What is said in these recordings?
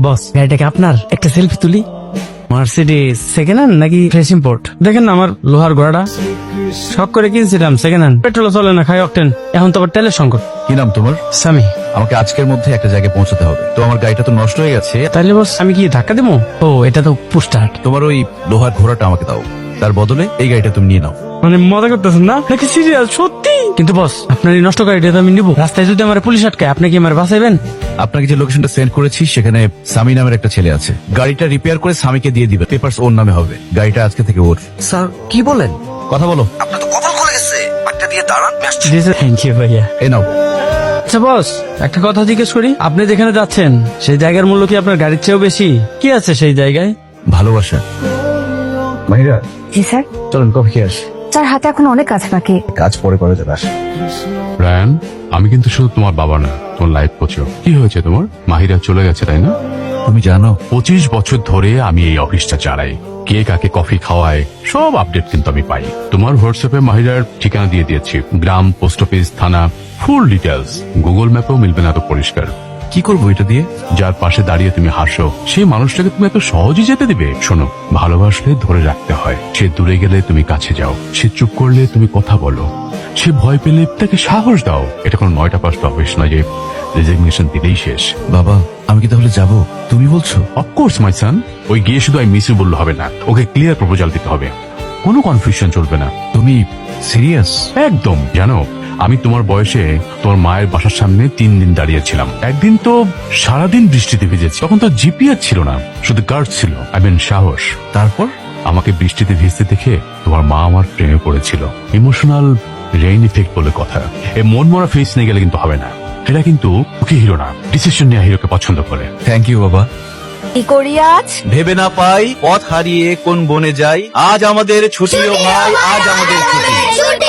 বস গাড়িটাকে আপনার একটা সেলফি তুলি। মার্সিডিজ সেকেন্ড হ্যান্ড নাকি ফ্রেশ ইম্পোর্ট? দেখেন না আমার লোহার ঘোড়াটা, শখ করে কিনছিলাম সেকেন্ড হ্যান্ড। পেট্রোল চলে না, খাই অকটেন। এখন তো আবার তেলের সংকট। কি নাম তোমার? স্বামী। আমাকে আজকের মধ্যে একটা জায়গায় পৌঁছাতে হবে। তো আমার গাড়িটা তো নষ্ট হয়ে গেছে। তাইলে বস আমি কি ধাক্কা দেবো? ও এটা তো পুস্টার্ট। তোমার ওই লোহার ঘোড়াটা আমাকে দাও, তার বদলে এই গাড়িটা তুমি নিয়ে নাও। মানে মজা করতেছেন না নাকি সিরিয়াস সত্যি? কিন্তু বস আপনার এই নষ্ট গাড়িটা তো আমি নিবো। রাস্তায় যদি আমার পুলিশ আটকায় আপনি কি আমার বাঁচাইবেন? আপনাকে যে লোকেশনটা সেন্ড করেছি সেখানে সামি নামের একটা ছেলে আছে। গাড়িটা রিপেয়ার করে সামিকে দিয়ে দিবে, পেপারস ওর নামে হবে। গাড়িটা আজকে থেকে ওর। স্যার কি বলেন? কথা বলো। আপনার তো কপাল খুলে গেছে। একটা দিয়ে দাঁড়ান। থ্যাংক ইউ ভাইয়া। এই নাও। আচ্ছা বস একটা কথা জিজ্ঞেস করি, আপনি যেখানে যাচ্ছেন সেই জায়গার মূল্য কি আপনার গাড়ির চেয়েও বেশি? কি আছে সেই জায়গায়? ভালোবাসা। মাহিরা, জি স্যার। চলুন কফি খেয়ে আসি। স্যার হাতে এখন অনেক কাজ বাকি। কাজ পরে করা যাবে। আসি। রায়ান, আমি কিন্তু শুধু তোমার বাবা না, তোমার লাইফ কোচও। কি হয়েছে তোমার? মাহিরা চলে গেছে তাই না? তুমি জানো 25 বছর ধরে আমি এই অফিসটা চালাই। কে কাকে কফি খাওয়ায় সব আপডেট কিন্তু আমি পাই। তোমার হোয়াটসঅ্যাপে মাহিরার ঠিকানা দিয়ে দিয়েছি, গ্রাম, পোস্ট অফিস, থানা, ফুল ডিটেলস। গুগল ম্যাপেও মিলবে না এত পরিষ্কার। কি করবো এটা দিয়ে? যার পাশে দাঁড়িয়ে তুমি হাসো সেই মানুষটাকে তুমি এত সহজে যেতে দিবে? শোনো, ভালোবাসলে ধরে রাখতে হয়। সে দূরে গেলে তুমি কাছে যাও, সে চুপ করলে তুমি কথা বলো, সে ভয় পেলে তাকে সাহস দাও। এটা কোনো 9টা 5টা অফিস নয় যে রেজিগনেশন দিলেই শেষ। বাবা, আমি কি তাহলে যাব? তুমি বলছো? অফকোর্স মাই সান। ওই গিয়ে শুধু আই মিস ইউ বললে হবে না, ওকে ক্লিয়ার প্রপোজাল দিতে হবে। কোনো কনফিউশন চলবে না। তুমি সিরিয়াস? একদম। জানো, আমি তোমার বয়সে তোমার মায়ের বাসার সামনে 3 দিন দাঁড়িয়েছিলাম। একদিন তো সারাদিন বৃষ্টিতে ভিজেছি, তখন তো জিপিএস ছিল না, শুধু গার্ড ছিল, সাহস। তারপর? আমাকে বৃষ্টিতে ভিজতে দেখে তোমার মা আমার প্রেমে পড়েছিল। ইমোশনাল রেইন ইফেক্ট বলে কথা। এই মন মরা ফেস নিয়ে গেলে কিন্তু হবে না। এটা কিন্তু ওকে হিরো না, ডিসিশন নেওয়া হিরোকে পছন্দ করে। থ্যাংক ইউ বাবা। কি করি আজ? ভেবে না পাই পথ হারিয়ে কোন বনে যাই। আজ আমাদের ছুটিও ভাই, আজ আমাদের ছুটি।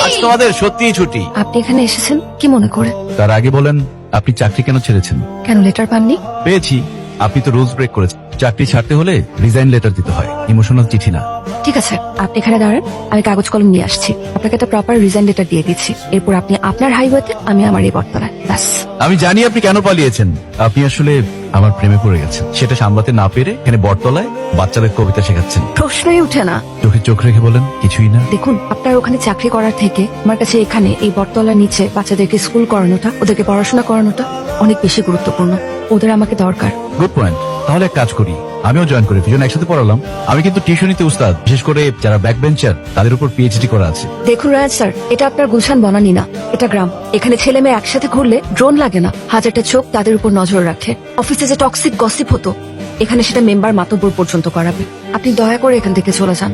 আজ তোমাদের সত্যিই ছুটি। আপনি এখানে এসেছেন কি মনে করে? তার আগে বলেন, আপনি চাকরি কেন ছেড়েছেন? কেন লেটার পাননি? পেয়েছি। আপনি তো রুলস ব্রেক করেছেন। চাকরি ছাড়তে হলে রিজাইন লেটার দিতে হয়, ইমোশনাল চিঠি না। ঠিক আছে, আপনি এখানে দাঁড়ান, আমি কাগজ কলম নিয়ে আসছি। আপনাকে একটা প্রপার রিজাইন লেটার দিয়ে দিচ্ছি। এরপর আপনি আপনার হাইওয়েতে, আমি আমার এই বটতলায়। ব্যাস। আমি জানি আপনি কেন পালিয়েছেন। আপনি আসলে আমার প্রেমে পড়ে গেছেন। সেটা সামলাতে না পেরে এখানে বটতলায় বাচ্চাদের কবিতা শেখাচ্ছেন। প্রশ্নই উঠে না। চোখে চোখ রেখে বলেন, কিছুই না। দেখুন, আপনার ওখানে চাকরি করার থেকে আমার কাছে এখানে এই বটতলার নিচে বাচ্চাদেরকে স্কুল করানোটা, ওদেরকে পড়াশোনা করানোটা অনেক বেশি গুরুত্বপূর্ণ। ওদের আমাকে দরকার। Good point. তাহলে এক কাজ করি, আমিও জয়েন করি, দুজন একসাথে পড়ালাম। আমি কিন্তু টিউশনিতে উস্তাদ, বিশেষ করে যারা ব্যাক বেঞ্চার তাদের উপর পিএইচডি করা আছে। দেখুন রাজ স্যার, এটা আপনার গুলশান বনানি না, এটা গ্রাম। এখানে ছেলে মেয়ে একসাথে ঘুরলে ড্রোন লাগে না, হাজারটা চোখ তাদের উপর নজর রাখে। অফিসে যে টক্সিক গসিপ হতো, এখানে সেটা মেম্বার মাতব্বর পর্যন্ত করাবে। আপনি দয়া করে এখান থেকে চলে যান।